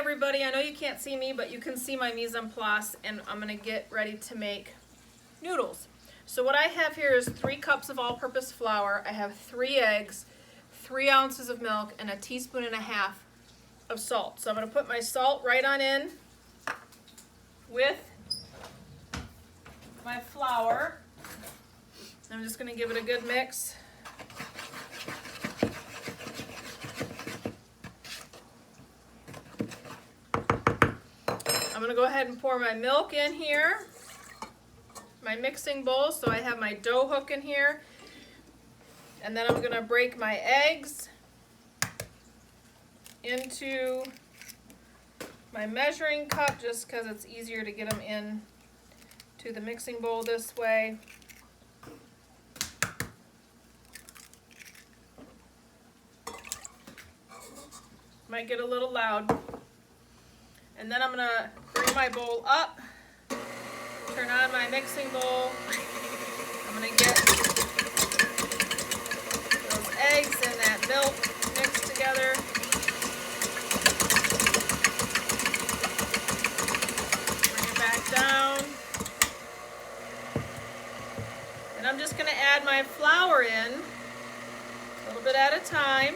everybody, I know you can't see me, but you can see my mise en place, and I'm gonna get ready to make noodles. So what I have here is 3 cups of all-purpose flour. I have 3 eggs, 3 ounces of milk, and a teaspoon and a half of salt. So I'm gonna put my salt right on in with my flour. I'm just gonna give it a good mix. I'm going to go ahead and pour my milk in here, my mixing bowl, so I have my dough hook in here, and then I'm going to break my eggs into my measuring cup just because it's easier to get them in to the mixing bowl this way. Might get a little loud. And then I'm going to bring my bowl up, turn on my mixing bowl. I'm going to get those eggs and that milk mixed together. Bring it back down. And I'm just going to add my flour in a little bit at a time.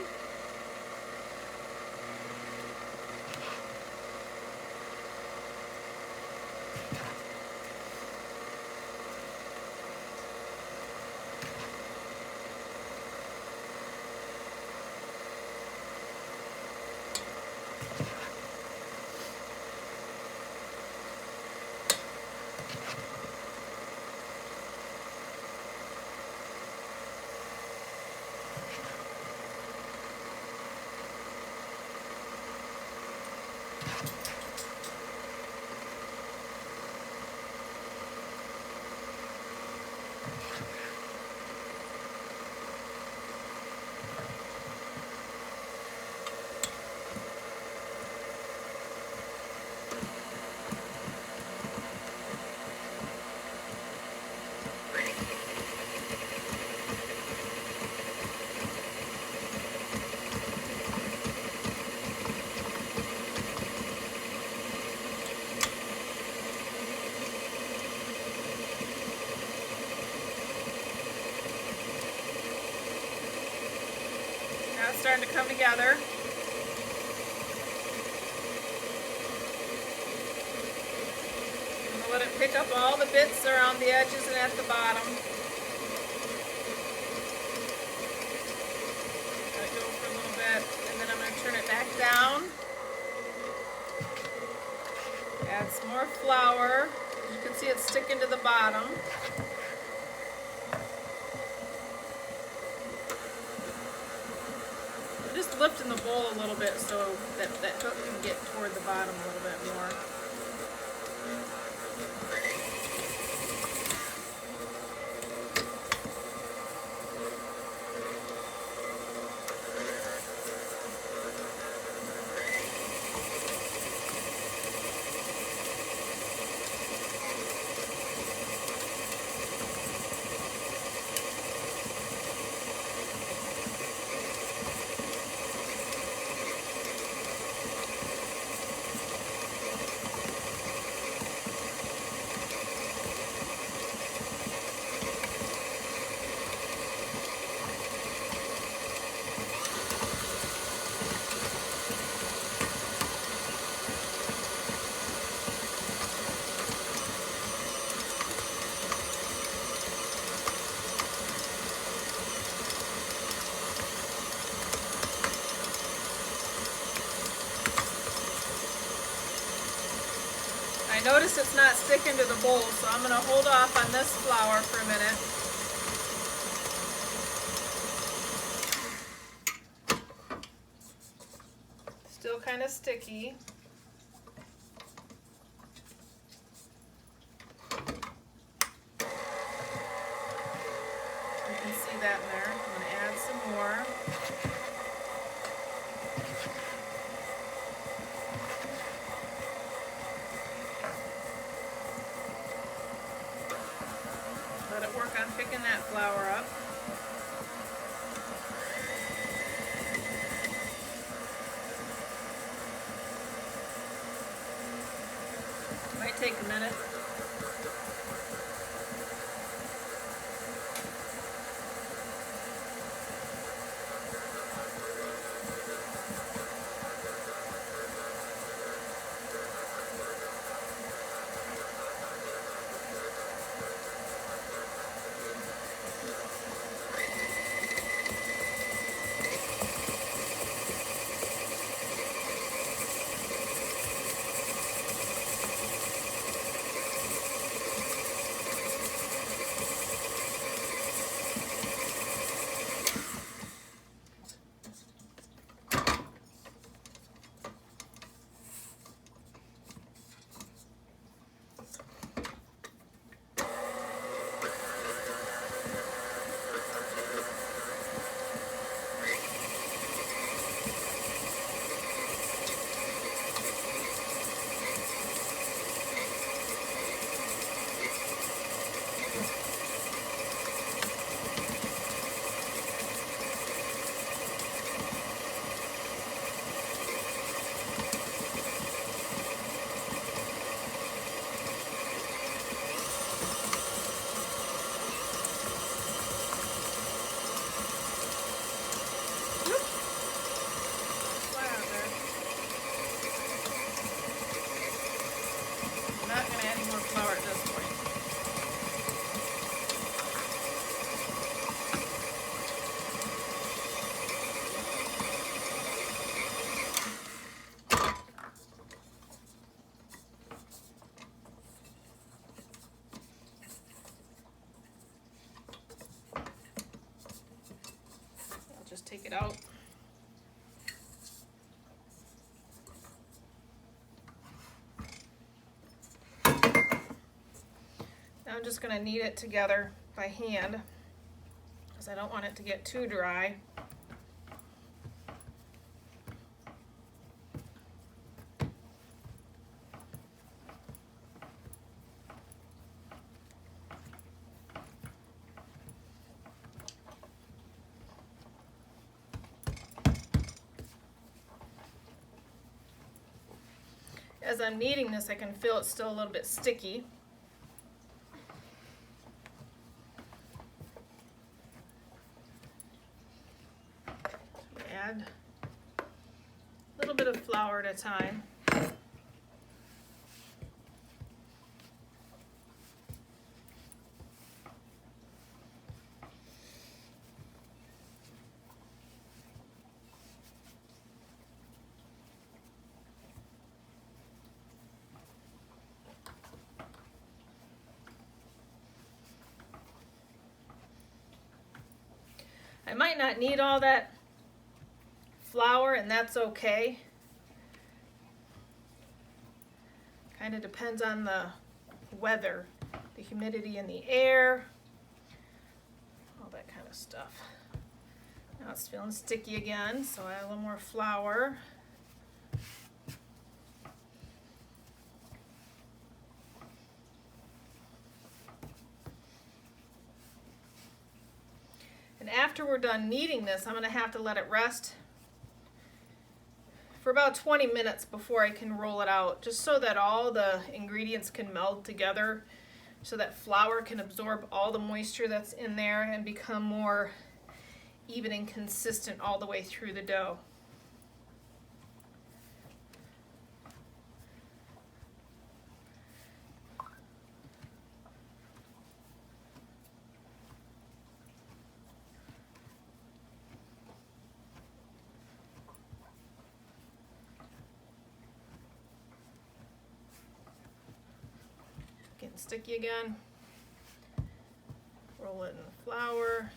It's starting to come together. I'm going to let it pick up all the bits around the edges and at the bottom. Let it go for a little bit, and then I'm going to turn it back down. Add some more flour. You can see it's sticking to the bottom. Just lifting the bowl a little bit so that hook can get toward the bottom a little bit more. I notice it's not sticking to the bowl, so I'm going to hold off on this flour for a minute. Still kind of sticky. You can see that in there. I'm going to add some more. Let it work on picking that flour up. might take a minute. Not going to add any more flour at this point. I'll just take it out. I'm just going to knead it together by hand because I don't want it to get too dry. As I'm kneading this, I can feel it's still a little bit sticky. Add a little bit of flour at a time. I might not need all that flour, and that's okay. Kind of depends on the weather, the humidity in the air, all that kind of stuff. Now it's feeling sticky again, so I add a little more flour. And after we're done kneading this, I'm going to have to let it rest for about 20 minutes before I can roll it out, just so that all the ingredients can meld together, so that flour can absorb all the moisture that's in there and become more even and consistent all the way through the dough. Getting sticky again. Roll it in the flour.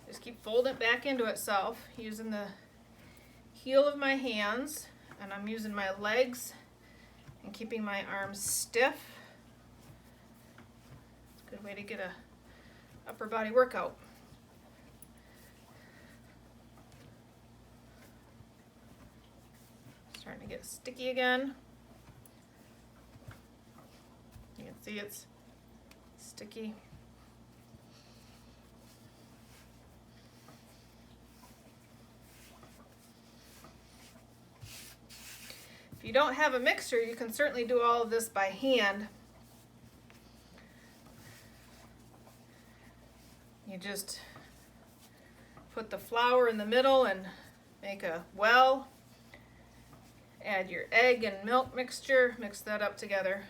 Just keep folding it back into itself using the heel of my hands, and I'm using my legs and keeping my arms stiff. It's a good way to get a upper body workout. Starting to get sticky again. See, it's sticky. If you don't have a mixer, you can certainly do all of this by hand. You just put the flour in the middle and make a well. Add your egg and milk mixture, mix that up together.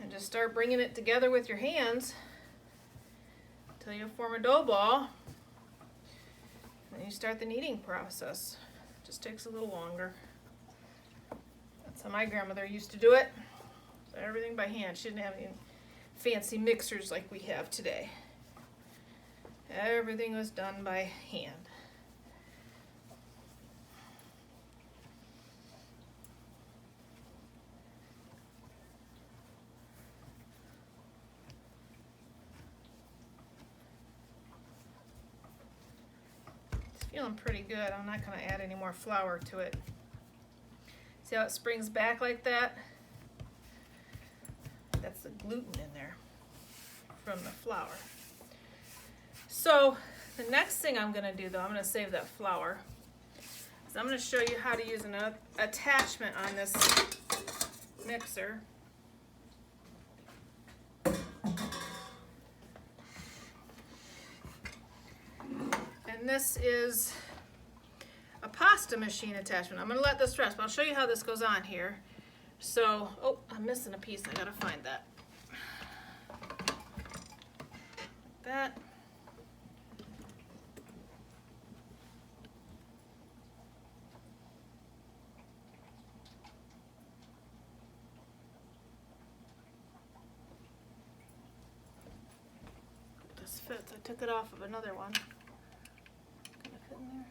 And just start bringing it together with your hands until you form a dough ball. Then you start the kneading process. It just takes a little longer. That's how my grandmother used to do it. So everything by hand. She didn't have any fancy mixers like we have today. Everything was done by hand. It's feeling pretty good. I'm not going to add any more flour to it. See how it springs back like that? That's the gluten in there from the flour. So the next thing I'm going to do, though, I'm going to save that flour. So I'm going to show you how to use an attachment on this mixer. And this is a pasta machine attachment. I'm going to let this rest, but I'll show you how this goes on here. So, oh, I'm missing a piece. I got to find that. Like that. This fits. I took it off of another one. Can it fit in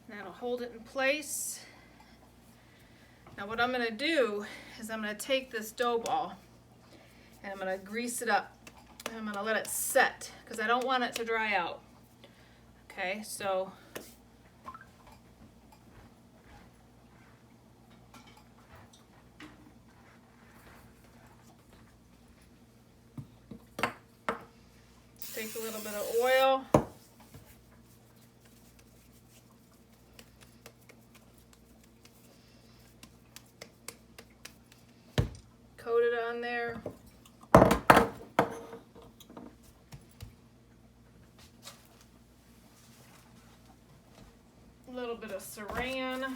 there? That'll hold it in place. Now what I'm going to do is I'm going to take this dough ball and I'm going to grease it up. And I'm going to let it set because I don't want it to dry out. Okay, so take a little bit of oil. Coat it on there. A little bit of saran.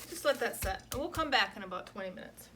Just let that set. And we'll come back in about 20 minutes.